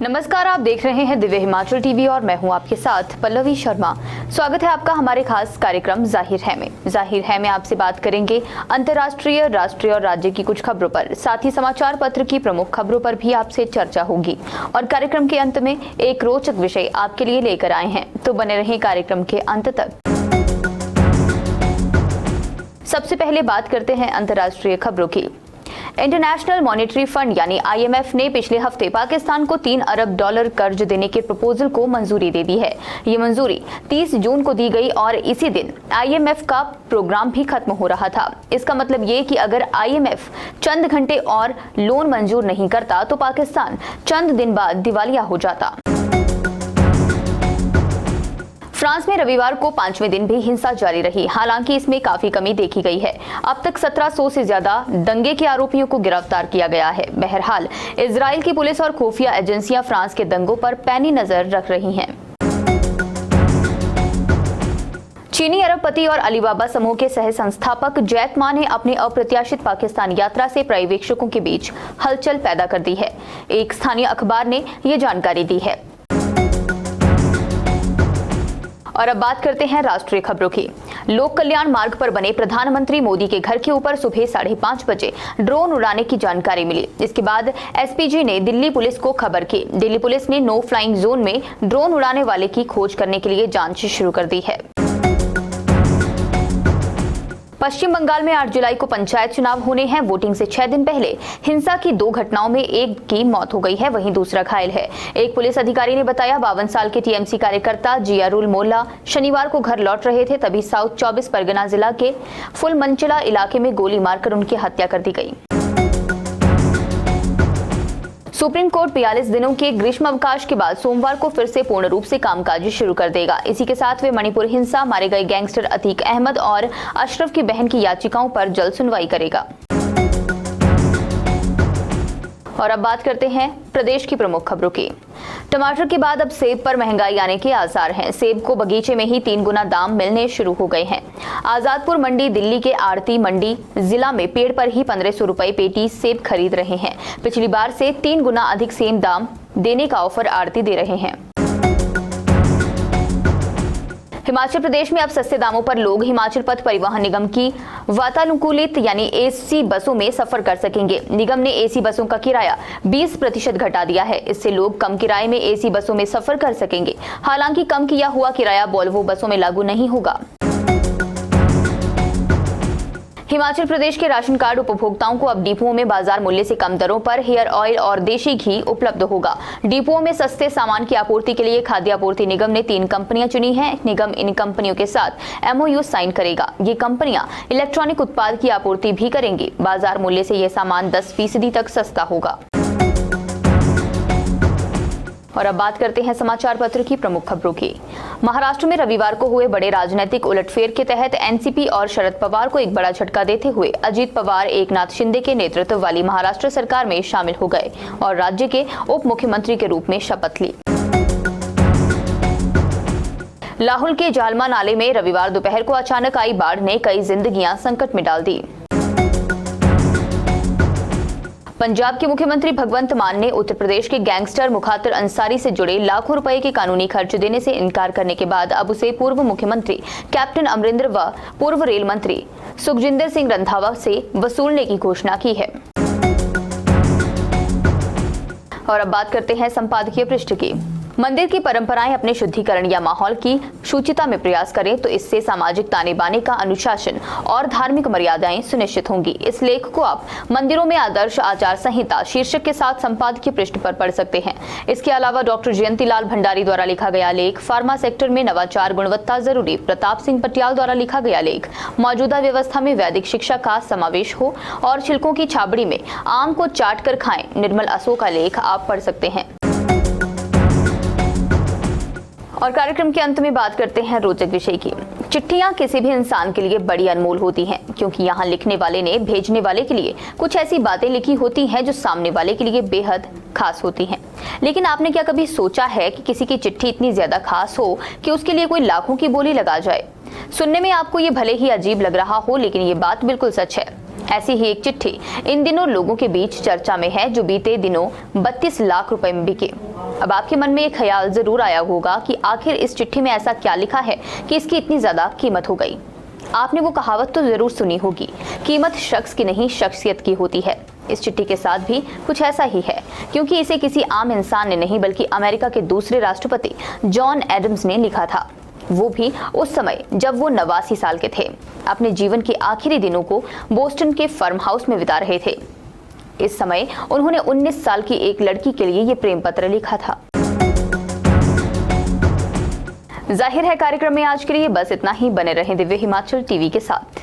नमस्कार, आप देख रहे हैं दिव्य हिमाचल टीवी और मैं हूं आपके साथ पल्लवी शर्मा। स्वागत है आपका हमारे खास कार्यक्रम जाहिर है में। जाहिर है में आपसे बात करेंगे अंतर्राष्ट्रीय, राष्ट्रीय और राज्य की कुछ खबरों पर, साथ ही समाचार पत्र की प्रमुख खबरों पर भी आपसे चर्चा होगी और कार्यक्रम के अंत में एक रोचक विषय आपके लिए लेकर आए हैं, तो बने रहें कार्यक्रम के अंत तक। सबसे पहले बात करते हैं अंतर्राष्ट्रीय खबरों की। इंटरनेशनल मॉनेटरी फंड यानी IMF ने पिछले हफ्ते पाकिस्तान को $3 अरब कर्ज देने के प्रपोजल को मंजूरी दे दी है। ये मंजूरी 30 जून को दी गई और इसी दिन IMF का प्रोग्राम भी खत्म हो रहा था। इसका मतलब ये कि अगर IMF चंद घंटे और लोन मंजूर नहीं करता तो पाकिस्तान चंद दिन बाद दिवालिया हो जाता। फ्रांस में रविवार को 5वें दिन भी हिंसा जारी रही, हालांकि इसमें काफी कमी देखी गई है। अब तक 1700 से ज्यादा दंगे के आरोपियों को गिरफ्तार किया गया है। बहरहाल इजराइल की पुलिस और खुफिया एजेंसियां फ्रांस के दंगों पर पैनी नजर रख रही हैं। चीनी अरबपति और अलीबाबा समूह के सह संस्थापक जैक मा ने अपनी अप्रत्याशित पाकिस्तान यात्रा से पर्यवेक्षकों के बीच हलचल पैदा कर दी है। एक स्थानीय अखबार ने यह जानकारी दी है। और अब बात करते हैं राष्ट्रीय खबरों की। लोक कल्याण मार्ग पर बने प्रधानमंत्री मोदी के घर के ऊपर सुबह 5:30 बजे ड्रोन उड़ाने की जानकारी मिली। इसके बाद SPG ने दिल्ली पुलिस को खबर की। दिल्ली पुलिस ने नो फ्लाइंग जोन में ड्रोन उड़ाने वाले की खोज करने के लिए जांच शुरू कर दी है। पश्चिम बंगाल में 8 जुलाई को पंचायत चुनाव होने हैं। वोटिंग से 6 दिन पहले हिंसा की 2 घटनाओं में एक की मौत हो गई है, वहीं दूसरा घायल है। एक पुलिस अधिकारी ने बताया 52 साल के TMC कार्यकर्ता जियारुल मोल्ला शनिवार को घर लौट रहे थे, तभी साउथ 24 परगना जिला के फुलमंचला इलाके में गोली मारकर उनकी हत्या कर दी गई। सुप्रीम कोर्ट 42 दिनों के ग्रीष्म अवकाश के बाद सोमवार को फिर से पूर्ण रूप से कामकाज शुरू कर देगा। इसी के साथ वे मणिपुर हिंसा, मारे गए गैंगस्टर अतीक अहमद और अशरफ की बहन की याचिकाओं पर जल्द सुनवाई करेगा। और अब बात करते हैं प्रदेश की प्रमुख खबरों की। टमाटर के बाद अब सेब पर महंगाई आने के आसार हैं। सेब को बगीचे में ही 3 गुना दाम मिलने शुरू हो गए हैं। आजादपुर मंडी दिल्ली के आड़ती मंडी जिला में पेड़ पर ही 1500 रुपए पेटी सेब खरीद रहे हैं। पिछली बार से 3 गुना अधिक सेब दाम देने का ऑफर आड़ती दे रहे हैं। हिमाचल प्रदेश में अब सस्ते दामों पर लोग हिमाचल पथ परिवहन निगम की वातानुकूलित यानी AC बसों में सफर कर सकेंगे। निगम ने AC बसों का किराया 20% घटा दिया है। इससे लोग कम किराए में AC बसों में सफर कर सकेंगे। हालांकि कम किया हुआ किराया वोल्वो बसों में लागू नहीं होगा। हिमाचल प्रदेश के राशन कार्ड उपभोक्ताओं को अब डिपुओं में बाजार मूल्य से कम दरों पर हेयर ऑयल और देशी घी उपलब्ध होगा। डिपुओं में सस्ते सामान की आपूर्ति के लिए खाद्य आपूर्ति निगम ने 3 कंपनियां चुनी हैं। निगम इन कंपनियों के साथ MOU साइन करेगा। ये कंपनियां इलेक्ट्रॉनिक उत्पाद की आपूर्ति भी करेंगी। बाजार मूल्य से यह सामान 10% तक सस्ता होगा। और अब बात करते हैं समाचार पत्र की प्रमुख खबरों की। महाराष्ट्र में रविवार को हुए बड़े राजनीतिक उलटफेर के तहत NCP और शरद पवार को एक बड़ा झटका देते हुए अजीत पवार एकनाथ शिंदे के नेतृत्व वाली महाराष्ट्र सरकार में शामिल हो गए और राज्य के उप मुख्यमंत्री के रूप में शपथ ली। लाहौल के जालमा नाले में रविवार दोपहर को अचानक आई बाढ़ ने कई जिंदगियां संकट में डाल दी। पंजाब के मुख्यमंत्री भगवंत मान ने उत्तर प्रदेश के गैंगस्टर मुखातिर अंसारी से जुड़े लाखों रुपए के कानूनी खर्च देने से इनकार करने के बाद अब उसे पूर्व मुख्यमंत्री कैप्टन अमरिंदर व पूर्व रेल मंत्री सुखजिंदर सिंह रंधावा से वसूलने की घोषणा की है। और अब बात करते हैं संपादकीय पृष्ठ की। मंदिर की परंपराएं अपने शुद्धिकरण या माहौल की शुचिता में प्रयास करें तो इससे सामाजिक ताने बाने का अनुशासन और धार्मिक मर्यादाएं सुनिश्चित होंगी। इस लेख को आप मंदिरों में आदर्श आचार संहिता शीर्षक के साथ संपादकीय पृष्ठ पर पढ़ सकते हैं। इसके अलावा डॉक्टर जयंतीलाल भंडारी द्वारा लिखा गया लेख, फार्मा सेक्टर में नवाचार गुणवत्ता जरूरी, प्रताप सिंह पटियाल द्वारा लिखा गया लेख, मौजूदा व्यवस्था में वैदिक शिक्षा का समावेश हो और छिलकों की छाबड़ी में आम को चाट कर खाएं, निर्मल असो का लेख आप पढ़ सकते हैं। और कार्यक्रम के अंत में बात करते हैं रोचक विषय की। चिट्ठियां किसी भी इंसान के लिए बड़ी अनमोल होती हैं, क्योंकि यहाँ लिखने वाले ने भेजने वाले के लिए कुछ ऐसी बातें लिखी होती हैं जो सामने वाले के लिए बेहद खास होती हैं। लेकिन आपने क्या कभी सोचा है कि किसी की चिट्ठी इतनी ज्यादा खास हो कि उसके लिए कोई लाखों की बोली लगा जाए? सुनने में आपको ये भले ही अजीब लग रहा हो, लेकिन ये बात बिल्कुल सच है। ऐसी ही एक चिट्ठी इन दिनों लोगों के बीच चर्चा में है, जो बीते दिनों 32 लाख रुपए में बिके। अब आपके मन में एक ख्याल जरूर आया होगा कि आखिर इस चिट्ठी में ऐसा क्या लिखा है कि इसकी इतनी ज्यादा कीमत हो गई। आपने वो कहावत तो जरूर सुनी होगी, कीमत शख्स की नहीं शख्सियत की होती है। इस चिट्ठी के साथ भी कुछ ऐसा ही है, क्योंकि इसे किसी आम इंसान ने नहीं बल्कि अमेरिका के दूसरे राष्ट्रपति जॉन एडम्स ने लिखा था, वो भी उस समय जब वो 89 साल के थे। अपने जीवन के आखिरी दिनों को बोस्टन के फार्म हाउस में बिता रहे थे। इस समय उन्होंने 19 साल की एक लड़की के लिए ये प्रेम पत्र लिखा था। जाहिर है कार्यक्रम में आज के लिए बस इतना ही। बने रहें दिव्य हिमाचल टीवी के साथ।